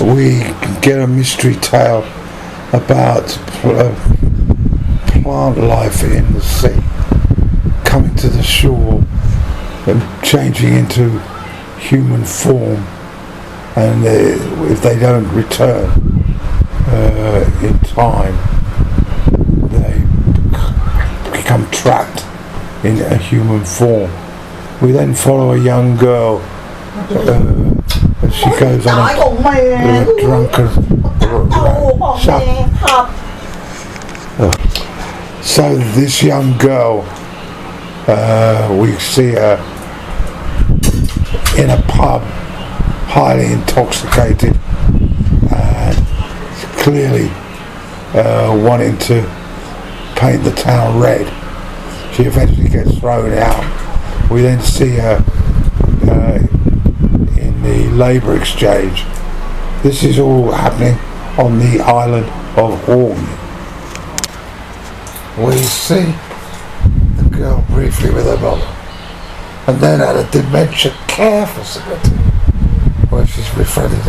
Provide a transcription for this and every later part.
we get a mystery tale about plant life in the sea coming to the shore and changing into human form, and if they don't return in time, they become trapped in a human form. We then follow a young girl as she goes on a drunken so this young girl, we see her in a pub, highly intoxicated and clearly wanting to paint the town red. She eventually gets thrown out. We then see her in the labour exchange. This is all happening on the island of Horn. We see the girl briefly with her mother, and then at a dementia care facility where she's befriended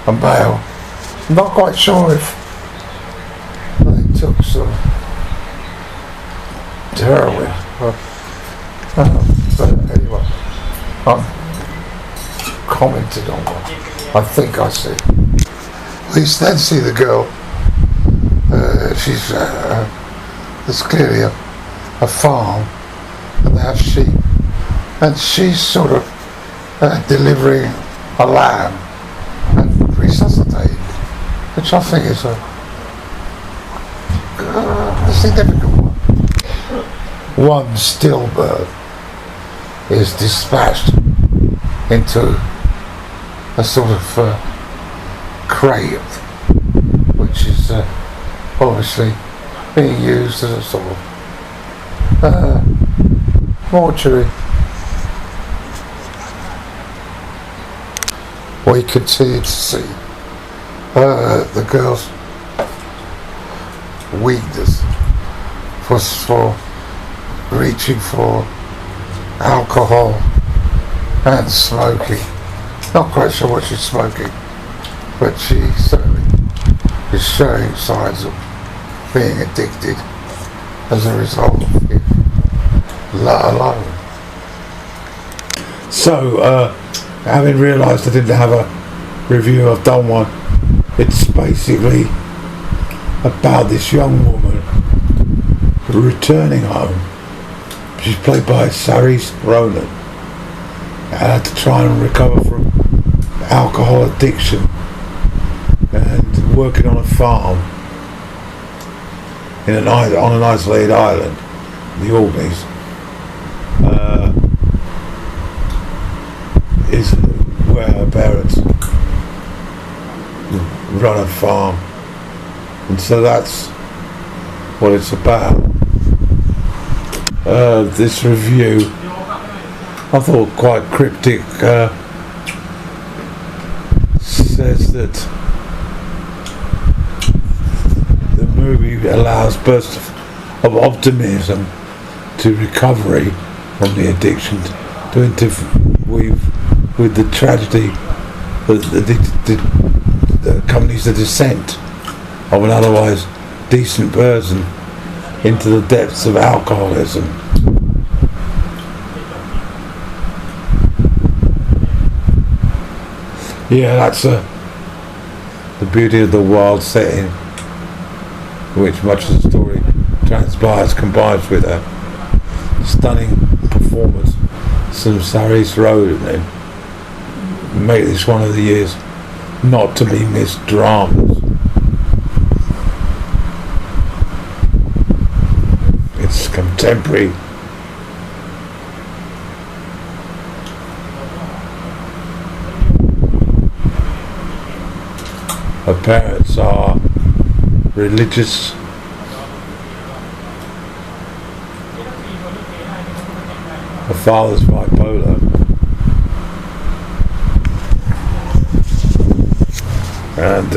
a male. I'm not quite sure if they took some heroin, but anyway, I'm commented on what I think I see. We then see the girl. There's clearly a farm, and they have sheep, and she's sort of delivering a lamb and resuscitating, which I think is a significant one. One stillbirth is dispatched into a sort of crate, which is obviously being used as a sort of mortuary. We continue to see the girl's weakness for reaching for alcohol and smoking. Not quite sure what she's smoking, but she certainly is showing signs of being addicted as a result of it, alone. So, having realised I didn't have a review, I've done one. It's basically about this young woman returning home. She's played by saorise Ronan, and to try and recover from alcohol addiction and working on a farm on an isolated island, the Orkneys, is where her parents run a farm, and so that's what it's about. This review, I thought quite cryptic, says that the movie allows bursts of optimism to recovery from the addiction, to interweave with the tragedy that accompanies the descent of an otherwise decent person into the depths of alcoholism. Yeah, that's the beauty of the wild setting, which much of the story transpires, combines with a stunning performance, some saorise Ronan, and make this one of the year's not to be missed dramas. It's contemporary. Her parents are religious. Her father's bipolar. And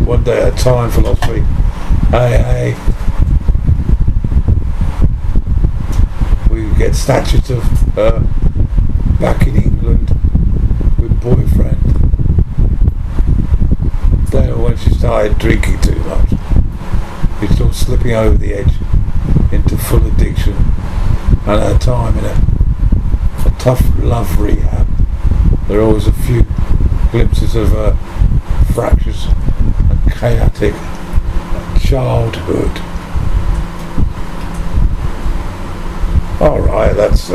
one day at a time philosophy, AA. We get statues of her back in England with boyfriend. Then when she started drinking too much, she started slipping over the edge into full addiction, and her time in a tough love rehab. There are always a few glimpses of her fractious and chaotic childhood. Alright, that's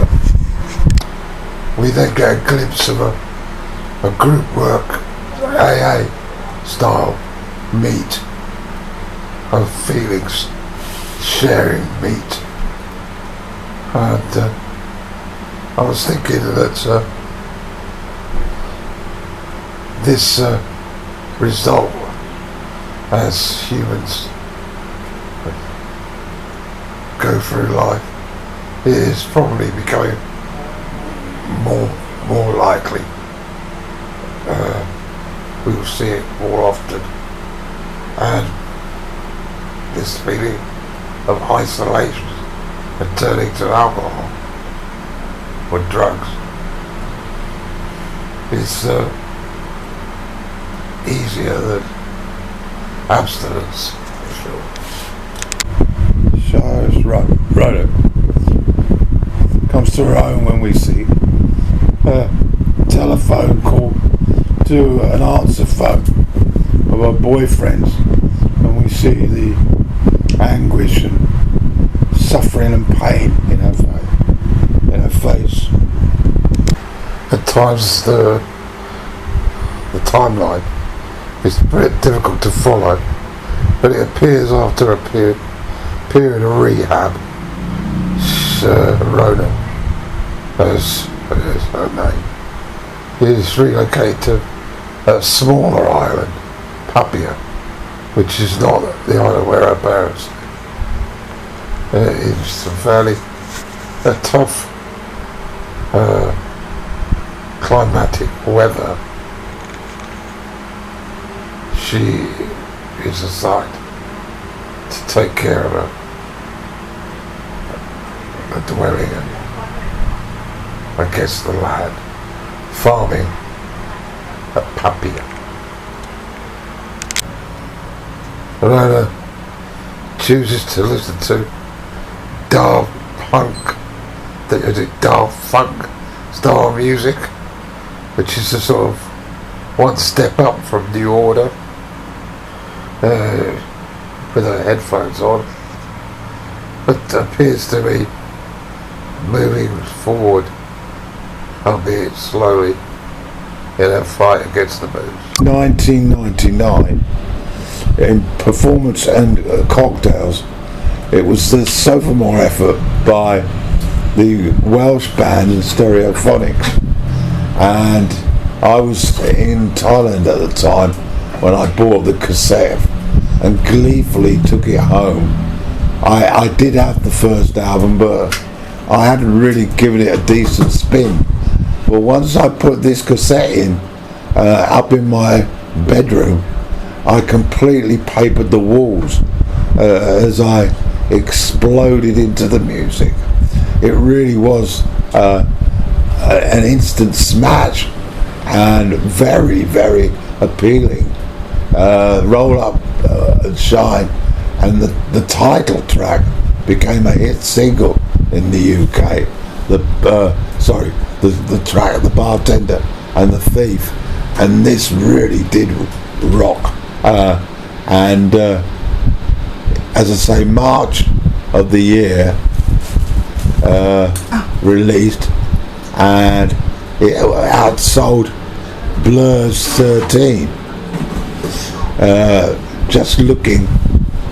we then get a glimpse of a group work AA style meet of feelings, sharing meet. And I was thinking that this result as humans go through life is probably becoming more likely. We will see it more often, and this feeling of isolation and turning to alcohol or drugs is easier than abstinence. Saorise ronan comes to her own when we see a telephone call to an answer phone of our boyfriends, and we see the anguish and suffering and pain in her face. At times the timeline is a bit difficult to follow, but it appears after a period of rehab. Ronan, as her name, is relocated to a smaller island, Papua, which is not the island where her parents live. It's a fairly tough climatic weather. She is assigned to take care of a dwelling and I guess the land, farming at Papua. Ronan chooses to listen to dark funk style music, which is a sort of one step up from New Order, with her headphones on, but appears to be moving forward, albeit slowly, in her fight against the booze. 1999, in Performance and Cocktails, it was the sophomore effort by the Welsh band Stereophonics, and I was in Thailand at the time when I bought the cassette and gleefully took it home. I did have the first album, but I hadn't really given it a decent spin. But once I put this cassette in, up in my bedroom, I completely papered the walls as I exploded into the music. It really was an instant smash and very, very appealing. Roll Up and Shine, and the title track became a hit single in the UK. The track The Bartender and The Thief, and this really did rock. And as I say, March of the year released, and it outsold Blur's 13. Just Looking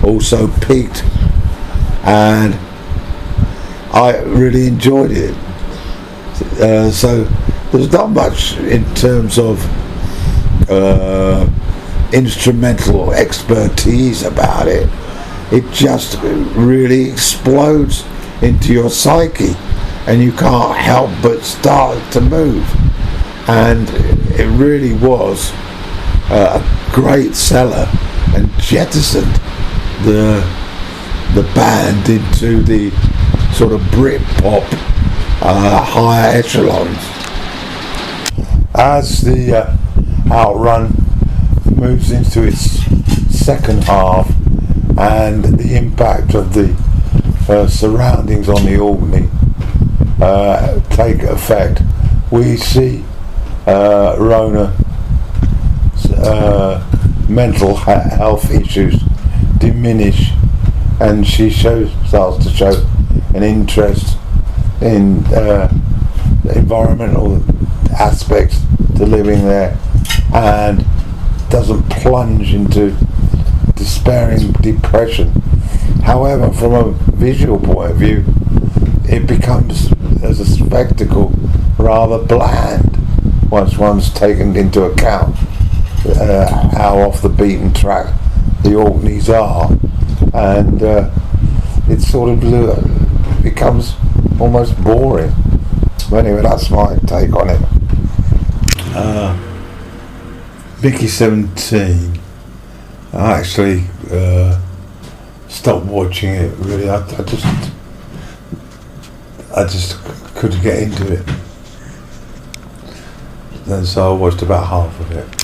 also peaked, and I really enjoyed it. So there's not much in terms of instrumental expertise about it. It just really explodes into your psyche, and you can't help but start to move. And it really was a great seller and jettisoned the band into the sort of Britpop higher echelons. As the outrun moves into its second half and the impact of the surroundings on the Orkney take effect, we see Rona's mental health issues diminish, and she starts to show an interest in environmental aspects to living there, and doesn't plunge into despairing depression. However, from a visual point of view, it becomes, as a spectacle, rather bland once one's taken into account how off the beaten track the Orkneys are, and it sort of becomes almost boring. But anyway, that's my take on it. Mickey 17. I actually stopped watching it. Really, I just couldn't get into it, and so I watched about half of it.